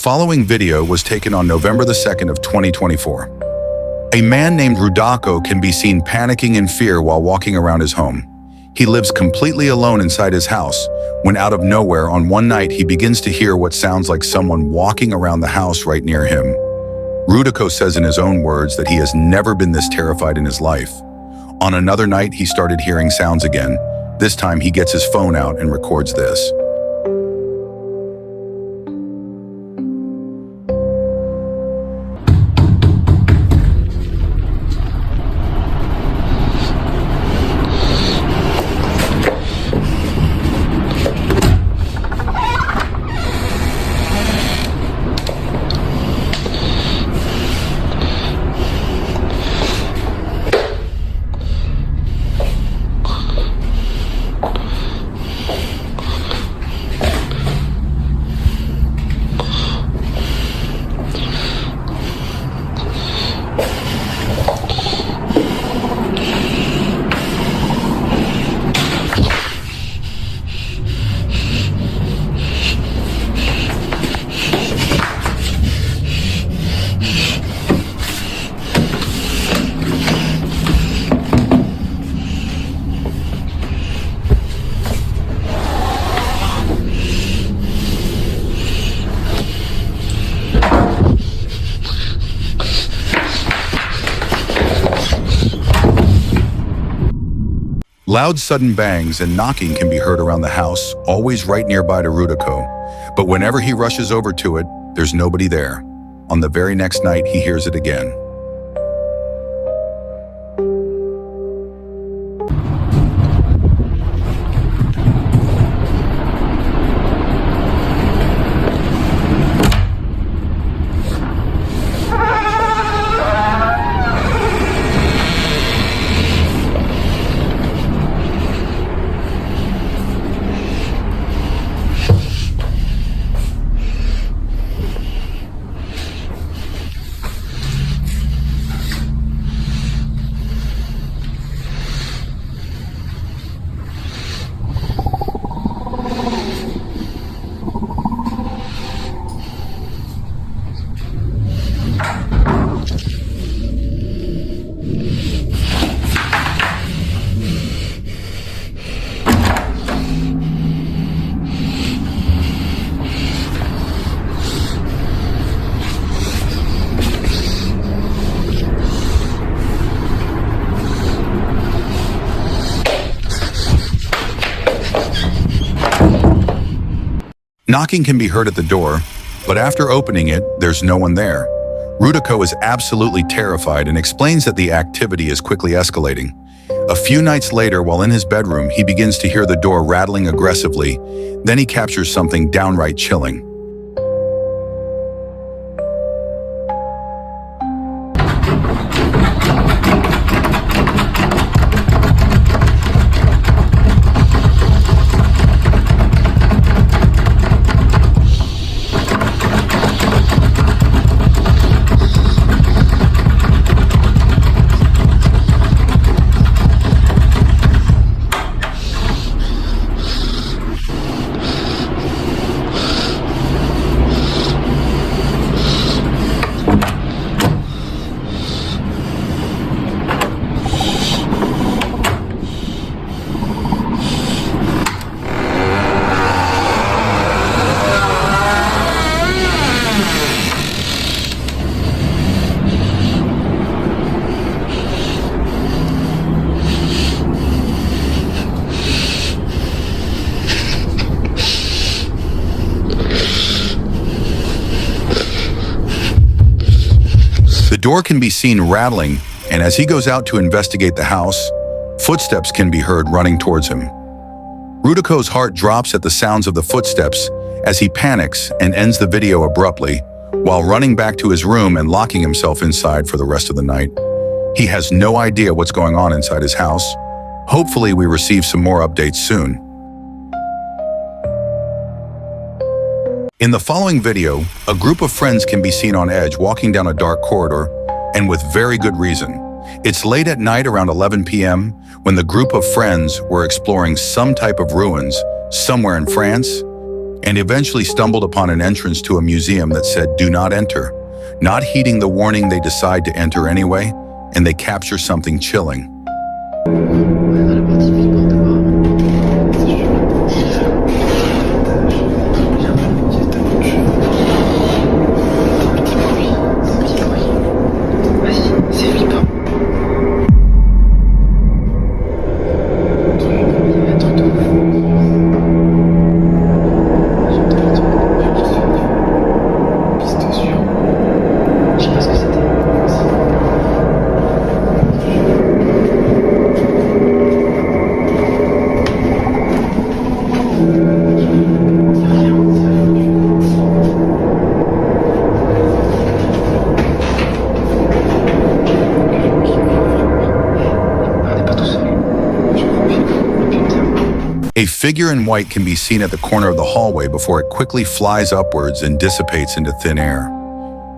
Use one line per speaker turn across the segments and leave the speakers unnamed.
following video was taken on November the 2nd of 2024. A man named Rudako can be seen panicking in fear while walking around his home. He lives completely alone inside his house, when out of nowhere on one night he begins to hear what sounds like someone walking around the house right near him. Rudako says in his own words that he has never been this terrified in his life. On another night, he started hearing sounds again. This time he gets his phone out and records this. Loud sudden bangs and knocking can be heard around the house, always right nearby to Rudako. But whenever he rushes over to it, there's nobody there. On the very next night, he hears it again. Knocking can be heard at the door, but after opening it, there's no one there. Rudako is absolutely terrified and explains that the activity is quickly escalating. A few nights later, while in his bedroom, he begins to hear the door rattling aggressively. Then he captures something downright chilling. The door can be seen rattling, and as he goes out to investigate the house, footsteps can be heard running towards him. Rudako's heart drops at the sounds of the footsteps as he panics and ends the video abruptly while running back to his room and locking himself inside for the rest of the night. He has no idea what's going on inside his house. Hopefully we receive some more updates soon. In the following video, a group of friends can be seen on edge walking down a dark corridor, and with very good reason. It's late at night around 11 p.m. when the group of friends were exploring some type of ruins somewhere in France. and eventually stumbled upon an entrance to a museum that said, "Do not enter." Not heeding the warning, they decide to enter anyway, and they capture something chilling. A figure in white can be seen at the corner of the hallway before it quickly flies upwards and dissipates into thin air.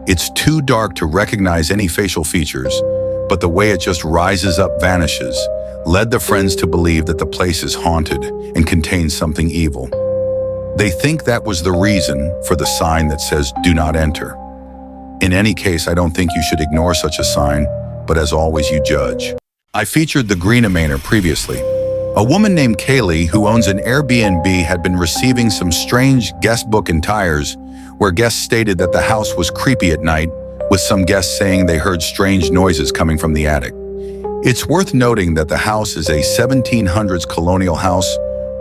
It's too dark to recognize any facial features, but the way it just rises up vanishes led the friends to believe that the place is haunted and contains something evil. They think that was the reason for the sign that says, "Do not enter." In any case, I don't think you should ignore such a sign, but as always, you judge. I featured the Greenemaner previously. A woman named Kaylee, who owns an Airbnb, had been receiving some strange guest book and tires where guests stated that the house was creepy at night, with some guests saying they heard strange noises coming from the attic. It's worth noting that the house is a 1700s colonial house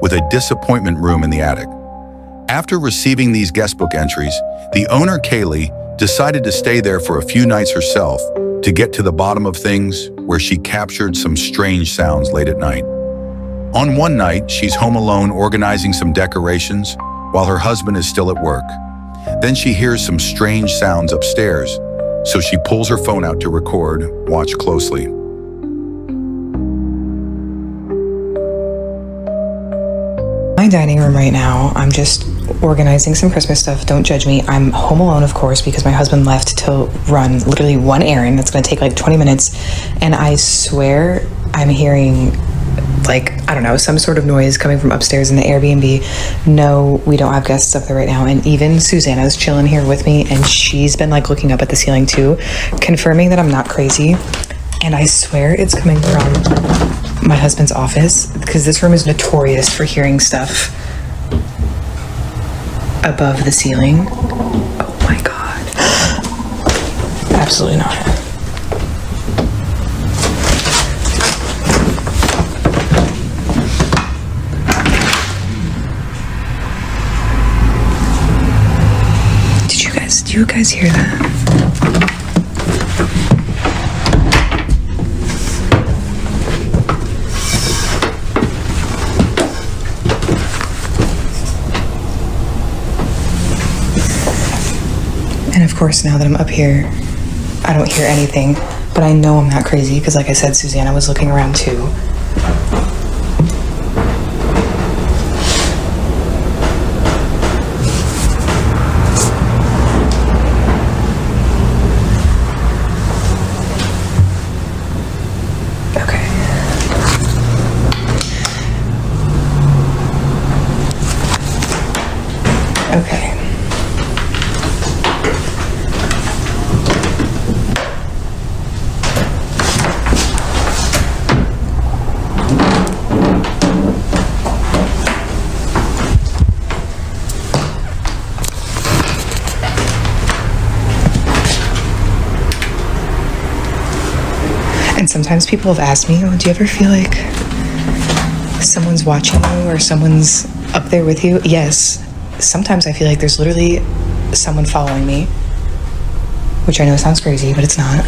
with a disappointment room in the attic. After receiving these guest book entries, the owner, Kaylee, decided to stay there for a few nights herself to get to the bottom of things, where she captured some strange sounds late at night. On one night, she's home alone organizing some decorations while her husband is still at work. Then she hears some strange sounds upstairs, so she pulls her phone out to record. Watch closely.
My dining room right now, I'm just organizing some Christmas stuff. Don't judge me. I'm home alone, of course, because my husband left to run literally one errand that's going to take like 20 minutes. And I swear I'm hearing like, I don't know, some sort of noise coming from upstairs in the Airbnb. No, we don't have guests up there right now. And even Susanna's chilling here with me, and she's been like looking up at the ceiling too, confirming that I'm not crazy. And I swear it's coming from my husband's office, because this room is notorious for hearing stuff above the ceiling. Oh my God. Absolutely not. Do you guys hear that? And of course, now that I'm up here, I don't hear anything, but I know I'm not crazy because, like I said, Susanna was looking around too. Okay. And sometimes people have asked me, oh, do you ever feel like someone's watching you or someone's up there with you? Yes. Sometimes I feel like there's literally someone following me, which I know sounds crazy, but it's not.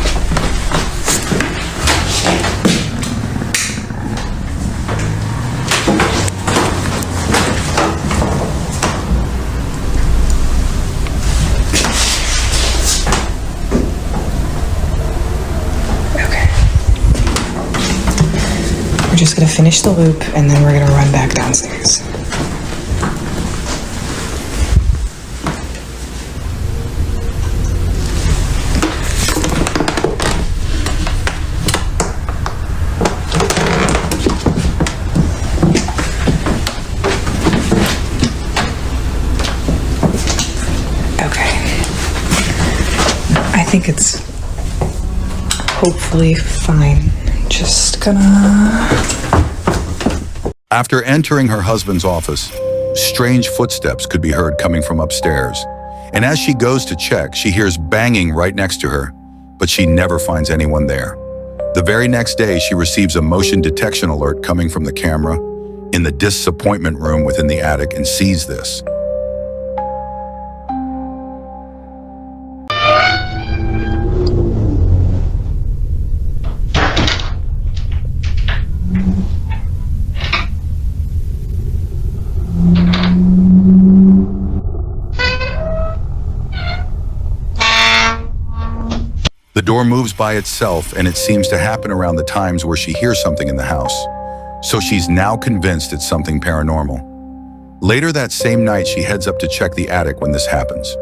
Okay. We're just gonna finish the loop and then we're gonna run back downstairs. think it's hopefully fine. Just gonna...
After entering her husband's office, strange footsteps could be heard coming from upstairs. And as she goes to check, she hears banging right next to her, but she never finds anyone there. The very next day, she receives a motion detection alert coming from the camera in the disappointment room within the attic and sees this. The door moves by itself, and it seems to happen around the times where she hears something in the house. So she's now convinced it's something paranormal. Later that same night, she heads up to check the attic when this happens.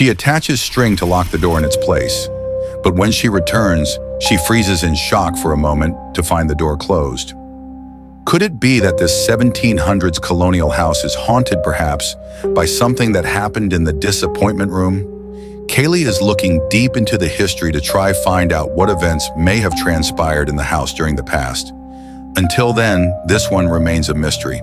She attaches string to lock the door in its place, but when she returns, she freezes in shock for a moment to find the door closed. Could it be that this 1700s colonial house is haunted perhaps by something that happened in the disappointment room? Kaylee is looking deep into the history to try find out what events may have transpired in the house during the past. Until then, this one remains a mystery.